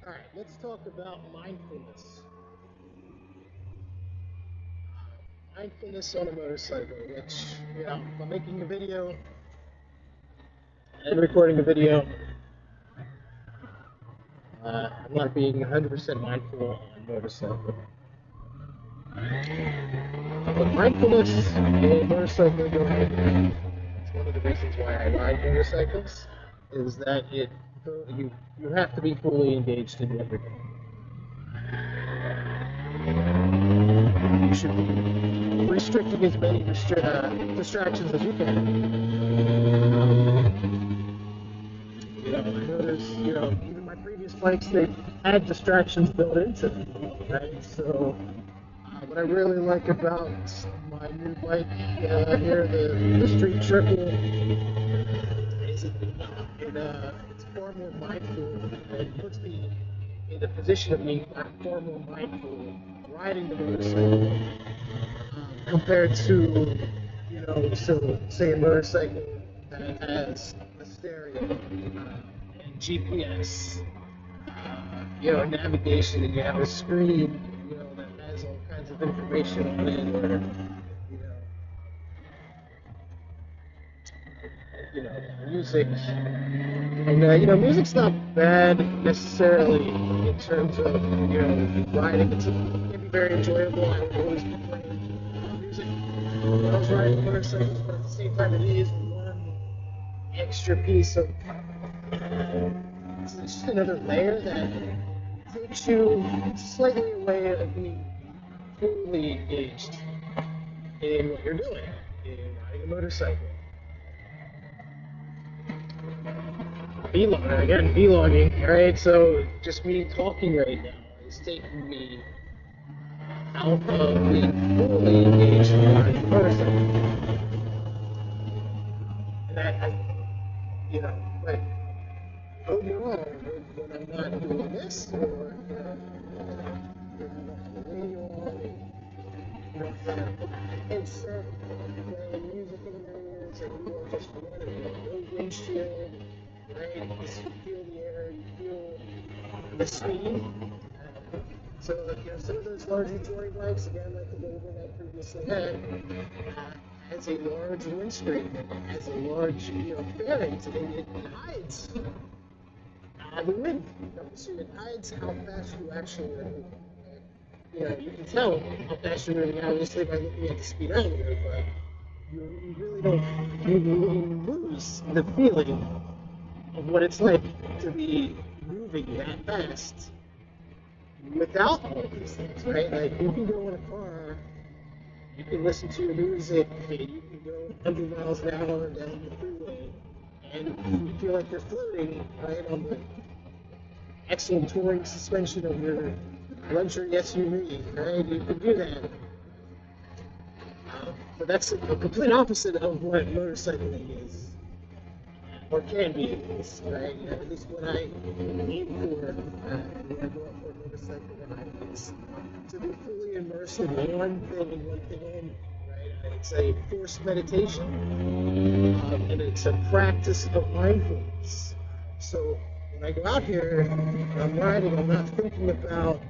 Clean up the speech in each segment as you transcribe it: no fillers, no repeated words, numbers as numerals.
All right, let's talk about mindfulness. Mindfulness on a motorcycle, which, if I'm making a video and recording a video, I'm not being 100% mindful on a motorcycle. But mindfulness and motorcycle go hand in hand. It's one of the reasons why I ride motorcycles, is that you have to be fully engaged in what you're doing. You should be restricting as many distractions as you can. I noticed, even my previous bikes, they had distractions built into them, right? So, what I really like about my new bike here, the Street Triple, is it's far more mindful. It puts me in the position of being far more mindful riding the motorcycle compared to, so say a motorcycle that has a stereo and GPS, navigation, and you have a screen, that has all kinds of information on it, or, you know, music. And, music's not bad necessarily in terms of, riding. It can be very enjoyable. I would always be playing music when I was riding motorcycles, but at the same time, it is one extra piece of, it's just another layer that takes you slightly away of being fully engaged in what you're doing, in riding a motorcycle. Vlogging, right? So just me talking right now is taking me out of being fully engaged in riding a motorcycle. And but overall, when I'm not doing this, or, the radio on, headset, playing music in your ears, and you are just running, no windshield, right? You just feel the air, you feel the speed. So, some of those larger touring bikes, again, like the one I previously had, has a large windscreen, has a large, fairing, so it hides the wind. So it hides how fast you actually are moving. You can tell how fast you're moving, obviously, by looking at the speedometer, but you really don't, you really lose the feeling of what it's like to be moving that fast without all these things, right? Like, you can go in a car, you can listen to your music, and you can go 100 miles an hour down the freeway, and you feel like you're floating, right, on the excellent touring suspension of your luxury SUV, right? You can do that. But that's a complete opposite of what motorcycling is, or can be, right? At least what I aim for when I go out for a motorcycle ride is to be fully immersed in one thing and one thing only, right? It's a forced meditation, and it's a practice of mindfulness. So when I go out here and I'm riding, I'm not thinking about,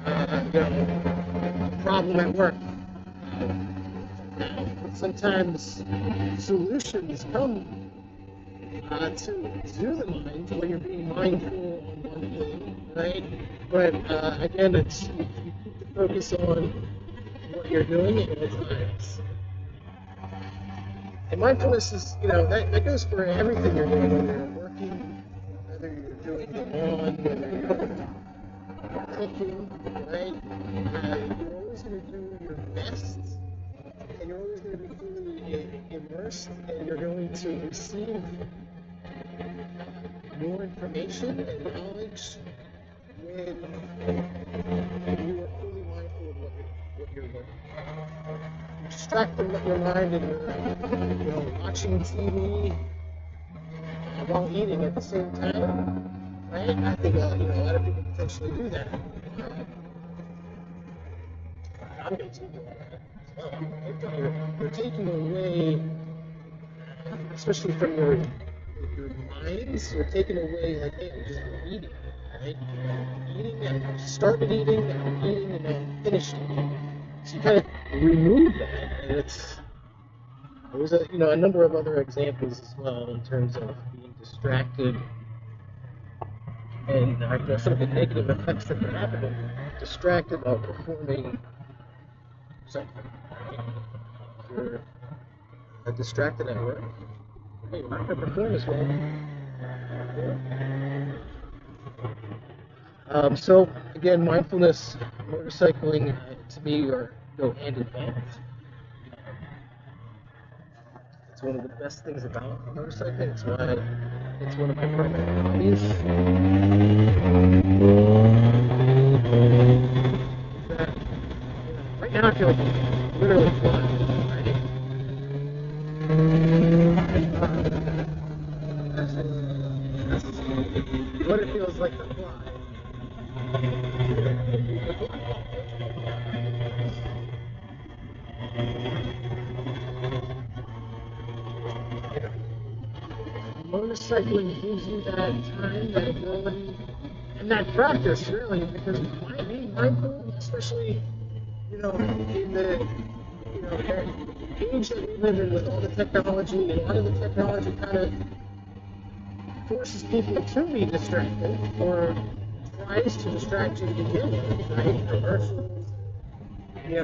a problem at work. Sometimes solutions come to the mind when you're being mindful on one thing, right? But again, it's you keep the focus on what you're doing at all times. And mindfulness is, that goes for everything you're doing, whether you're working, whether you're doing the lawn, whether you're cooking, right? You're always going to do your best, and you're always going to be fully immersed, and you're going to receive more information and knowledge when you are fully mindful of what you're doing. You distract your mind and you're watching TV while eating at the same time, right? I think a lot of people potentially do that. I'm guilty of that as well. You're taking away, especially from your your minds are taken away, like, hey, I'm just eating, right? Eating, and I started eating, and I'm eating, and I'm finished eating. So you kind of remove that, and there's a number of other examples as well in terms of being distracted and some of the negative effects that can happen when you're distracted while performing something. If you're distracted at work, you're not going to perform as well. So again, mindfulness, motorcycling, to me, go hand in hand. It's one of the best things about motorcycling. It's why it's one of my primary hobbies. Right now, I feel like I'm literally flying. Right? That's what it feels like to fly. Motorcycling gives you that time, that ability, and that practice, really, because being mindful, especially, in the, age that we live in with all the technology, and a lot of the technology kind of forces people to be distracted, or tries to distract you to begin with, right? Commercials,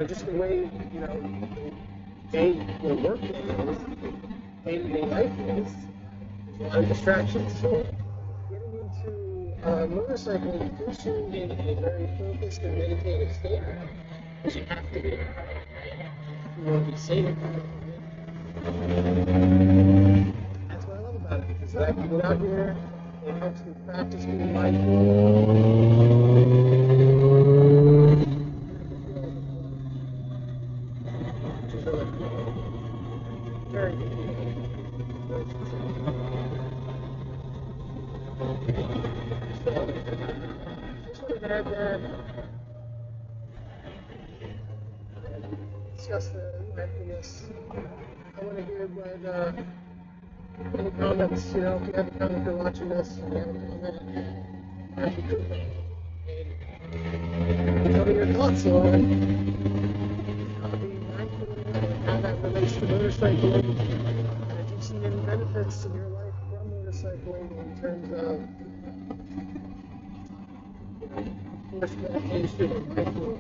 just the way, work is, day-to-day life is. A lot of distractions. So getting into motorcycling puts you in a very focused and meditative state, because you have to be. You want to be safe. That's what I love about it. Is that I can get out here, it helps me practice being mindful. Which is really cool. Very cool. Just wanted to add that. Discuss the mindfulness. I want to hear what any comments. If you have a comment, if you're watching this, if you have a comment, tell me your thoughts on being mindful and how that relates to motorcycling. And if you've seen any benefits in your life from motorcycling in terms of forced meditation and mindful,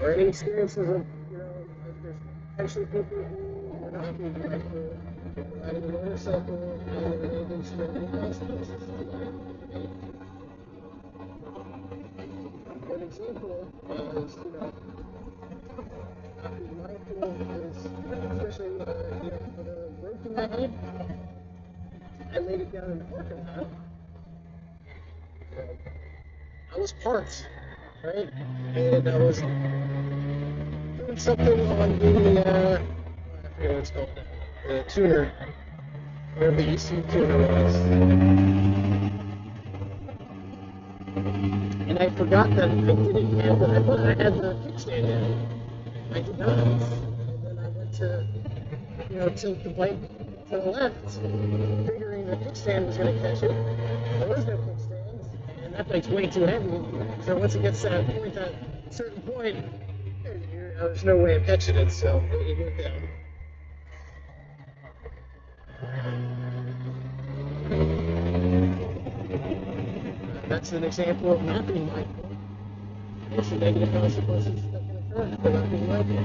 or any experiences of, there's potentially people who were not being mindful riding a motorcycle and they were able to make consequences to life. An example is, being mindful is, especially, with a rope in my head, I laid it down in the parking lot. I was parked, right? And I was doing something on the, I forget what it's called, the tuner, whatever the ECU tuner was. And I forgot that I didn't have I thought I had the kickstand in. I did not. And then I went to, tilt the bike to the left, figuring the kickstand was going to catch it. There was no kickstand, and that bike's way too heavy. So once it gets to that point, at a certain point, there's no way of catching it, so it went down. That's an example of not being mindful. There's some negative consequences that can occur for not being mindful.